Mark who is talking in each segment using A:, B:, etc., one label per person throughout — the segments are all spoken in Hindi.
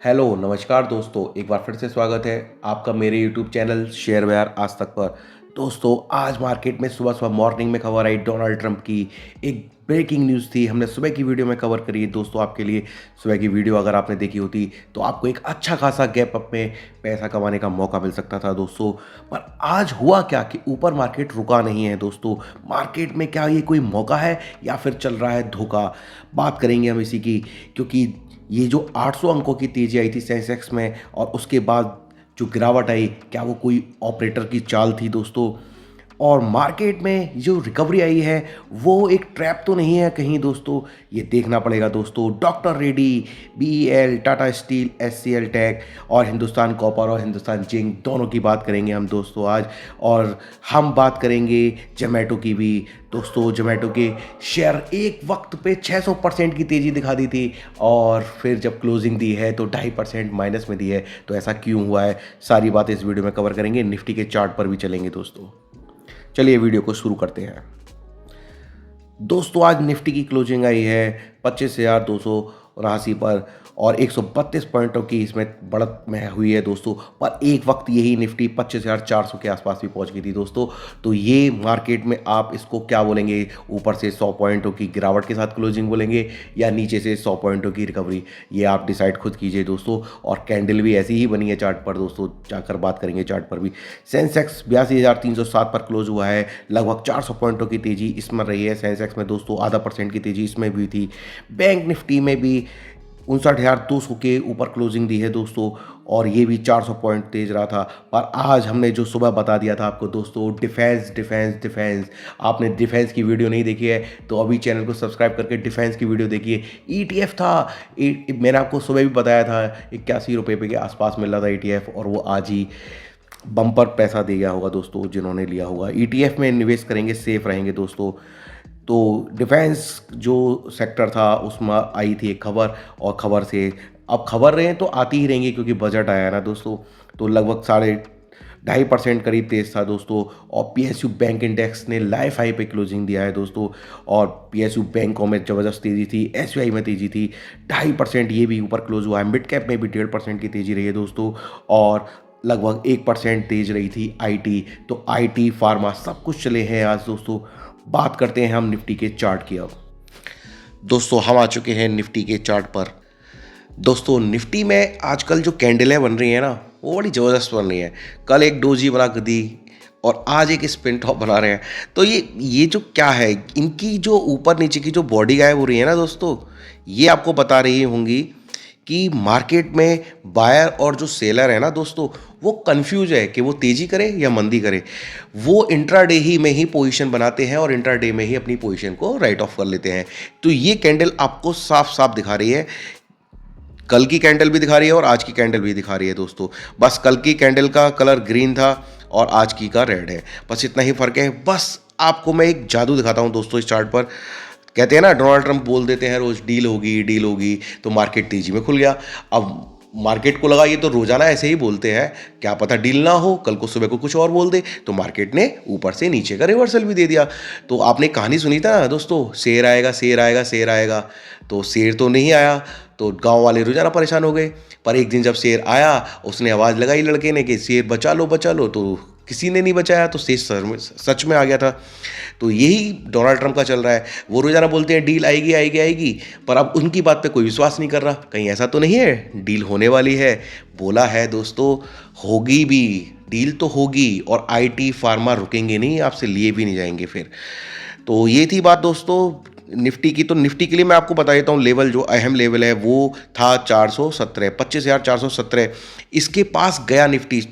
A: हेलो नमस्कार दोस्तों, एक बार फिर से स्वागत है आपका मेरे यूट्यूब चैनल शेयर बाजार आज तक पर। दोस्तों, आज मार्केट में सुबह सुबह मॉर्निंग में खबर आई डोनाल्ड ट्रंप की। एक ब्रेकिंग न्यूज़ थी, हमने सुबह की वीडियो में कवर करी है दोस्तों आपके लिए। सुबह की वीडियो अगर आपने देखी होती तो आपको एक अच्छा खासा गैप अप में पैसा कमाने का मौका मिल सकता था दोस्तों। पर आज हुआ क्या कि ऊपर मार्केट रुका नहीं है दोस्तों। मार्केट में क्या ये कोई मौका है या फिर चल रहा है धोखा? बात करेंगे हम इसी की, क्योंकि ये जो 800 अंकों की तेज़ी आई थी सेंसेक्स में और उसके बाद जो गिरावट आई, क्या वो कोई ऑपरेटर की चाल थी दोस्तों? और मार्केट में जो रिकवरी आई है वो एक ट्रैप तो नहीं है कहीं दोस्तों? ये देखना पड़ेगा दोस्तों। Doctor Reddy, BEL, Tata steel, HCL tech और हिंदुस्तान कॉपर और हिंदुस्तान जिंक दोनों की बात करेंगे हम दोस्तों आज। और हम बात करेंगे जोमेटो की भी दोस्तों। जोमेटो के शेयर एक वक्त पे 600% की तेज़ी दिखा दी थी और फिर जब क्लोजिंग दी है तो 2.5% माइनस में दी है। तो ऐसा क्यों हुआ है, सारी बातें इस वीडियो में कवर करेंगे। निफ्टी के चार्ट पर भी चलेंगे दोस्तों। चलिए वीडियो को शुरू करते हैं दोस्तों। आज निफ्टी की क्लोजिंग आई है 25,279 पर और 132 पॉइंटों की इसमें बढ़त में हुई है दोस्तों। पर एक वक्त यही निफ्टी 25,400 के आसपास भी पहुंच गई थी दोस्तों। तो ये मार्केट में आप इसको क्या बोलेंगे, ऊपर से 100 पॉइंटों की गिरावट के साथ क्लोजिंग बोलेंगे या नीचे से 100 पॉइंटों की रिकवरी? ये आप डिसाइड खुद कीजिए दोस्तों। और कैंडल भी ऐसी ही बनी है चार्ट पर दोस्तों, जाकर बात करेंगे चार्ट पर भी। सेंसेक्स 82,307 पर क्लोज हुआ है, लगभग 400 पॉइंटों की तेजी इसमें रही है सेंसेक्स में दोस्तों। आधा % की तेजी इसमें भी थी। बैंक निफ्टी में भी 59,200 के ऊपर क्लोजिंग दी है दोस्तों और ये भी 400 पॉइंट तेज रहा था। पर आज हमने जो सुबह बता दिया था आपको दोस्तों, डिफेंस डिफेंस डिफेंस। आपने डिफेंस की वीडियो नहीं देखी है तो अभी चैनल को सब्सक्राइब करके डिफेंस की वीडियो देखिए। ईटीएफ था, मैंने आपको सुबह भी बताया था 81 रुपये के आसपास मिल रहा था ईटीएफ, और वो आज ही बम्पर पैसा दे गया होगा दोस्तों जिन्होंने लिया होगा। ईटीएफ में निवेश करेंगे, सेफ रहेंगे दोस्तों। तो डिफेंस जो सेक्टर था उसमें आई थी एक खबर, और खबर से अब खबर रहे तो आती ही रहेंगी क्योंकि बजट आया ना दोस्तों। तो लगभग 2.5% करीब तेज था दोस्तों। और पीएसयू बैंक इंडेक्स ने लाइफ हाई पे क्लोजिंग दिया है दोस्तों। और पीएसयू बैंकों में ज़बरदस्त तेज़ी थी, एसबीआई में तेज़ी थी 2.5%, ये भी ऊपर क्लोज हुआ है। मिड कैप में भी 1.5% की तेज़ी रही है दोस्तों। और लगभग 1% तेज रही थी आईटी। तो आईटी, फार्मा सब कुछ चले हैं आज दोस्तों। बात करते हैं हम निफ्टी के चार्ट की। अब दोस्तों हम आ चुके हैं निफ्टी के चार्ट पर। दोस्तों निफ्टी में आजकल जो कैंडलें बन रही हैं ना, वो बड़ी ज़बरदस्त बन रही हैं। कल एक डोजी बना कर दी और आज एक स्पिन टॉप बना रहे हैं। तो ये जो क्या है, इनकी जो ऊपर नीचे की जो बॉडी गायब हो रही है ना दोस्तों, ये आपको बता रही होंगी कि मार्केट में बायर और जो सेलर है ना दोस्तों, वो कंफ्यूज है कि वो तेजी करे या मंदी करे। वो इंट्राडे ही में ही पोजीशन बनाते हैं और इंट्राडे में ही अपनी पोजीशन को राइट ऑफ कर लेते हैं। तो ये कैंडल आपको साफ साफ दिखा रही है, कल की कैंडल भी दिखा रही है और आज की कैंडल भी दिखा रही है दोस्तों। बस कल की कैंडल का कलर ग्रीन था और आज की का रेड है, बस इतना ही फर्क है। बस आपको मैं एक जादू दिखाता हूं दोस्तों इस चार्ट पर। कहते हैं ना, डोनाल्ड ट्रंप बोल देते हैं रोज डील होगी डील होगी, तो मार्केट तेजी में खुल गया। अब मार्केट को लगा ये तो रोजाना ऐसे ही बोलते हैं, क्या पता डील ना हो, कल को सुबह को कुछ और बोल दे, तो मार्केट ने ऊपर से नीचे का रिवर्सल भी दे दिया। तो आपने कहानी सुनी था ना दोस्तों, शेर आएगा शेर आएगा शेर आएगा। तो शेर तो नहीं आया, तो गांव वाले रोजाना परेशान हो गए। पर एक दिन जब शेर आया, उसने आवाज़ लगाई लड़के ने कि शेर बचा लो, तो किसी ने नहीं बचाया, तो शेर सच में आ गया था। तो यही डोनाल्ड ट्रंप का चल रहा है। वो रोजाना बोलते हैं डील आएगी आएगी आएगी, पर अब उनकी बात पे कोई विश्वास नहीं कर रहा। कहीं ऐसा तो नहीं है डील होने वाली है? बोला है दोस्तों, होगी भी, डील तो होगी। और आईटी फार्मा रुकेंगे नहीं, आपसे लिए भी नहीं जाएंगे फिर। तो ये थी बात दोस्तों निफ्टी की। तो निफ्टी के लिए मैं आपको बता देता हूँ, लेवल जो अहम लेवल है वो था 417, 25,417। इसके पास गया निफ्टी,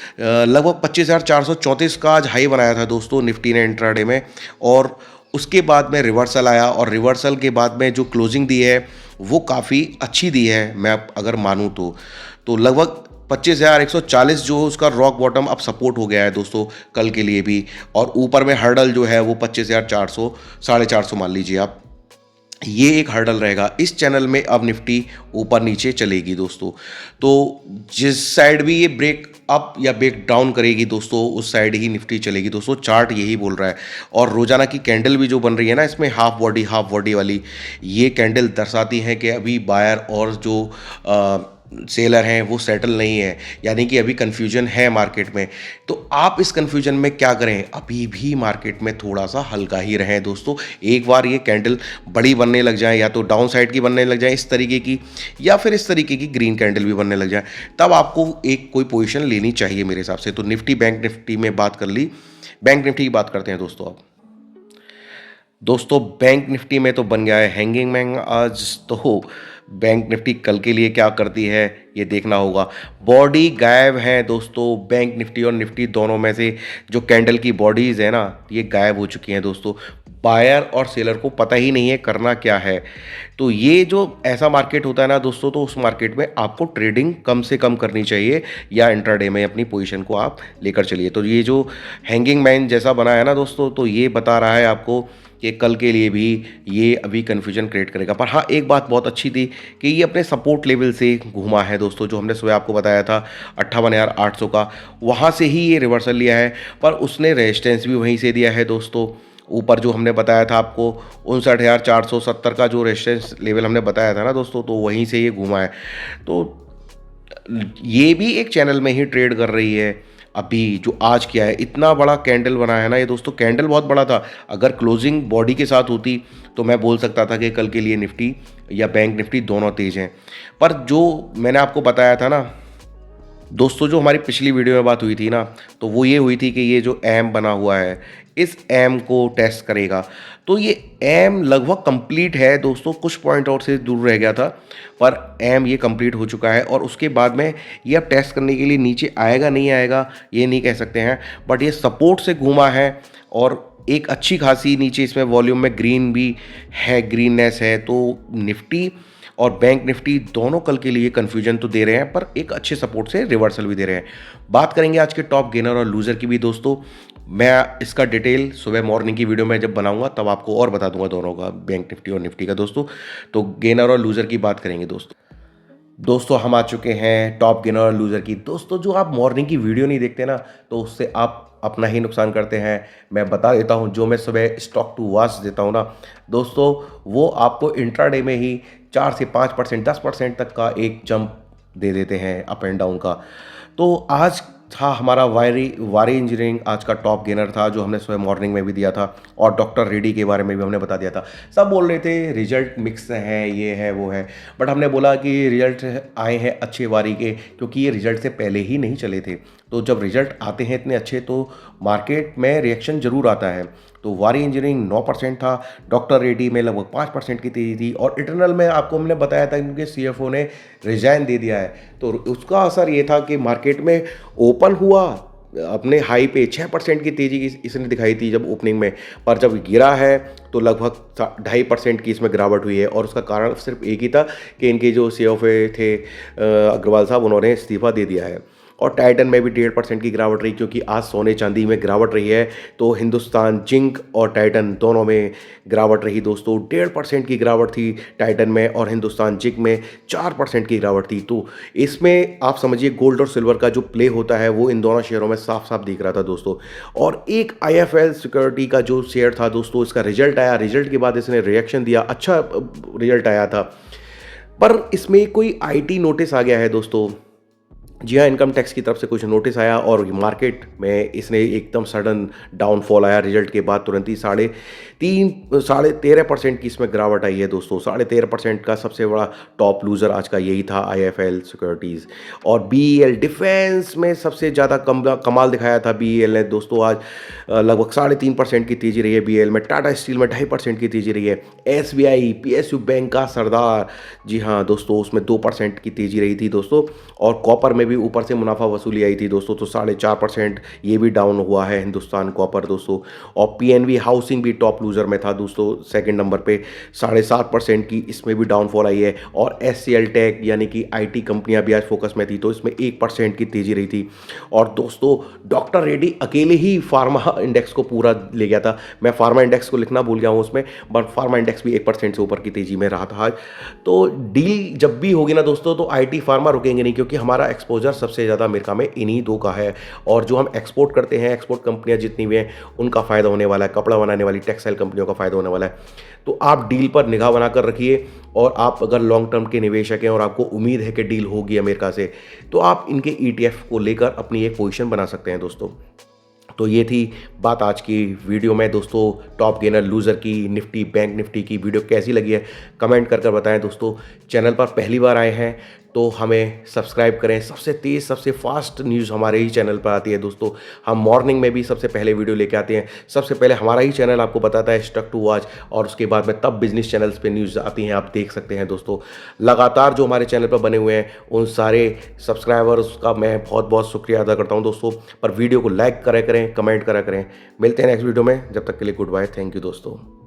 A: लगभग 25,434 का आज हाई बनाया था दोस्तों निफ्टी ने इंट्राडे में। और उसके बाद में रिवर्सल आया, और रिवर्सल के बाद में जो क्लोजिंग दी है वो काफ़ी अच्छी दी है मैं अगर मानूँ तो लगभग 25,140 जो उसका रॉक बॉटम अब सपोर्ट हो गया है दोस्तों कल के लिए भी। और ऊपर में हर्डल जो है वो 25,400, 450 मान लीजिए आप। ये एक हर्डल रहेगा। इस चैनल में अब निफ्टी ऊपर नीचे चलेगी दोस्तों। तो जिस साइड भी ये ब्रेक अप या ब्रेक डाउन करेगी दोस्तों, उस साइड ही निफ्टी चलेगी दोस्तों। चार्ट यही बोल रहा है। और रोजाना की कैंडल भी जो बन रही है ना, इसमें हाफ बॉडी वाली, ये कैंडल दर्शाती है कि अभी बायर और जो सेलर हैं वो सेटल नहीं है, यानी कि अभी कन्फ्यूजन है मार्केट में। तो आप इस कन्फ्यूजन में क्या करें, अभी भी मार्केट में थोड़ा सा हल्का ही रहें दोस्तों। एक बार ये कैंडल बड़ी बनने लग जाए, या तो डाउन साइड की बनने लग जाए इस तरीके की, या फिर इस तरीके की ग्रीन कैंडल भी बनने लग जाए, तब आपको एक कोई पोजीशन लेनी चाहिए मेरे हिसाब से। तो निफ्टी बैंक निफ्टी में बात कर ली, बैंक निफ्टी की बात करते हैं दोस्तों अब। दोस्तों बैंक निफ्टी में तो बन गया है हैंगिंग मैन आज। तो बैंक निफ्टी कल के लिए क्या करती है ये देखना होगा। बॉडी गायब है दोस्तों, बैंक निफ्टी और निफ्टी दोनों में से जो कैंडल की बॉडीज़ है ना, ये गायब हो चुकी हैं दोस्तों। बायर और सेलर को पता ही नहीं है करना क्या है। तो ये जो ऐसा मार्केट होता है ना दोस्तों, तो उस मार्केट में आपको ट्रेडिंग कम से कम करनी चाहिए, या इंट्राडे में अपनी पोजीशन को आप लेकर चलिए। तो ये जो हैंगिंग मैन जैसा बना है ना दोस्तों, तो ये बता रहा है आपको कि कल के लिए भी ये अभी कन्फ्यूजन क्रिएट करेगा। पर हाँ, एक बात बहुत अच्छी थी कि ये अपने सपोर्ट लेवल से घूमा है दोस्तों, जो हमने सुबह आपको बताया था 58,800 का, वहाँ से ही ये रिवर्सल लिया है। पर उसने रेजिस्टेंस भी वहीं से दिया है दोस्तों। ऊपर जो हमने बताया था आपको 59,470 का जो रेजिस्टेंस लेवल हमने बताया था ना दोस्तों, तो वहीं से ये घूमा है। तो ये भी एक चैनल में ही ट्रेड कर रही है। अभी जो आज किया है, इतना बड़ा कैंडल बना है ना ये दोस्तों, कैंडल बहुत बड़ा था। अगर क्लोजिंग बॉडी के साथ होती तो मैं बोल सकता था कि कल के लिए निफ्टी या बैंक निफ्टी दोनों तेज हैं। पर जो मैंने आपको बताया था ना दोस्तों, जो हमारी पिछली वीडियो में बात हुई थी ना, तो वो ये हुई थी कि ये जो एम बना हुआ है, इस एम को टेस्ट करेगा। तो ये एम लगभग कंप्लीट है दोस्तों, कुछ पॉइंट और से दूर रह गया था, पर एम ये कंप्लीट हो चुका है। और उसके बाद में ये अब टेस्ट करने के लिए नीचे आएगा नहीं आएगा ये नहीं कह सकते हैं, बट ये सपोर्ट से घूमा है और एक अच्छी खासी नीचे इसमें वॉल्यूम में ग्रीन भी है, ग्रीननेस है। तो निफ्टी और बैंक निफ्टी दोनों कल के लिए कन्फ्यूजन तो दे रहे हैं, पर एक अच्छे सपोर्ट से रिवर्सल भी दे रहे हैं। बात करेंगे आज के टॉप गेनर और लूज़र की भी दोस्तों। मैं इसका डिटेल सुबह मॉर्निंग की वीडियो में जब बनाऊंगा तब आपको और बता दूंगा दोनों का, बैंक निफ्टी और निफ्टी का दोस्तों। तो गेनर और लूज़र की बात करेंगे दोस्तों हम आ चुके हैं टॉप गेनर और लूज़र की। दोस्तों जो आप मॉर्निंग की वीडियो नहीं देखते ना, तो उससे आप अपना ही नुकसान करते हैं। मैं बता देता हूं, जो मैं सुबह स्टॉक टू वॉच देता हूं ना दोस्तों, वो आपको इंट्राडे में ही 4 से 5%, 10% तक का एक जंप दे देते हैं अप एंड डाउन का। तो आज था हमारा वारी इंजीनियरिंग आज का टॉप गेनर था, जो हमने सुबह मॉर्निंग में भी दिया था, और डॉक्टर रेड्डी के बारे में भी हमने बता दिया था। सब बोल रहे थे रिजल्ट मिक्स हैं, ये है वो है, बट हमने बोला कि रिजल्ट आए हैं अच्छे वारी के, क्योंकि ये रिजल्ट से पहले ही नहीं चले थे। तो जब रिजल्ट आते हैं इतने अच्छे, तो मार्केट में रिएक्शन जरूर आता है। तो वारी इंजीनियरिंग 9% था, डॉक्टर रेड्डी में लगभग 5% की तेजी थी, और इटर्नल में आपको हमने बताया था क्योंकि सीएफओ ने रिजाइन दे दिया है। तो उसका असर ये था कि मार्केट में ओपन हुआ अपने हाई पे 6% की तेजी इसने दिखाई थी जब ओपनिंग में, पर जब गिरा है तो लगभग 2.5% की इसमें गिरावट हुई है। और उसका कारण सिर्फ एक ही था कि इनके जो सीएफओ थे अग्रवाल साहब, उन्होंने इस्तीफा दे दिया है। और टाइटन में भी 1.5% की गिरावट रही, क्योंकि आज सोने चांदी में गिरावट रही है। तो हिंदुस्तान जिंक और टाइटन दोनों में गिरावट रही दोस्तों। 1.5% की गिरावट थी टाइटन में, और हिंदुस्तान जिंक में 4% की गिरावट थी। तो इसमें आप समझिए गोल्ड और सिल्वर का जो प्ले होता है वो इन दोनों शेयरों में साफ साफ दिख रहा था दोस्तों। और एक IIFL सिक्योरिटी का जो शेयर था दोस्तों, इसका रिजल्ट आया, रिजल्ट के बाद इसने रिएक्शन दिया, अच्छा रिजल्ट आया था, पर इसमें कोई IT नोटिस आ गया है दोस्तों। जी हाँ, इनकम टैक्स की तरफ से कुछ नोटिस आया, और मार्केट में इसने एकदम सडन डाउनफॉल आया। रिजल्ट के बाद तुरंत ही 13.5% की इसमें गिरावट आई है दोस्तों। 13.5% का सबसे बड़ा टॉप लूज़र आज का यही था IIFL सिक्योरिटीज़। और BEL डिफेंस में सबसे ज़्यादा कमाल दिखाया था BEL ने दोस्तों। आज लगभग 3.5% की तेज़ी रही है BEL में। टाटा स्टील में 2.5% की तेज़ी रही है। SBI PSU बैंक का सरदार, जी हाँ दोस्तों, उसमें 2% की तेज़ी रही थी दोस्तों। और कॉपर में भी ऊपर से मुनाफा वसूली आई थी दोस्तों, तो 4.5% ये भी डाउन हुआ है हिंदुस्तान कॉपर दोस्तों। और PNB हाउसिंग भी टॉप लूजर में था दोस्तों, सेकंड नंबर पे 7.5% की इसमें भी डाउनफॉल आई है। और SCL टेक यानी कि IT कंपनियां भी आज फोकस में थी, तो इसमें 1% की तेजी रही थी। और दोस्तों डॉक्टर रेड्डी अकेले ही फार्मा इंडेक्स को पूरा ले गया था। मैं फार्मा इंडेक्स को लिखना भूल गया हूँ उसमें, बट फार्मा इंडेक्स भी 1% से ऊपर की तेजी में रहा था आज। तो डील जब भी होगी ना दोस्तों, तो IT फार्मा रुकेंगे नहीं, क्योंकि हमारा एक्सपोजर सबसे ज़्यादा अमेरिका में इन्हीं दो का है। और जो हम एक्सपोर्ट करते हैं, एक्सपोर्ट कंपनियां जितनी भी हैं, उनका फ़ायदा होने वाला है, कपड़ा बनाने वाली टेक्सटाइल कंपनियों का फ़ायदा होने वाला है। तो आप डील पर निगाह बनाकर रखिए। और आप अगर लॉन्ग टर्म के निवेशक हैं और आपको उम्मीद है कि डील होगी अमेरिका से, तो आप इनके ETF को लेकर अपनी एक पोजीशन बना सकते हैं दोस्तों। तो ये थी बात आज की वीडियो में दोस्तों, टॉप गेनर लूज़र की, निफ्टी बैंक निफ्टी की वीडियो कैसी लगी है कमेंट कर कर बताएं दोस्तों। चैनल पर पहली बार आए हैं तो हमें सब्सक्राइब करें। सबसे तेज़ सबसे फास्ट न्यूज़ हमारे ही चैनल पर आती है दोस्तों। हम मॉर्निंग में भी सबसे पहले वीडियो लेके आते हैं। सबसे पहले हमारा ही चैनल आपको बताता है स्टक टू वॉच, और उसके बाद में तब बिजनेस चैनल्स पे न्यूज़ आती हैं, आप देख सकते हैं दोस्तों। लगातार जो हमारे चैनल पर बने हुए हैं उन सारे सब्सक्राइबर्स का मैं बहुत बहुत शुक्रिया अदा करता हूं दोस्तों। पर वीडियो को लाइक करें कमेंट करा करें। मिलते हैं नेक्स्ट वीडियो में, जब तक के लिए गुड बाय, थैंक यू दोस्तों।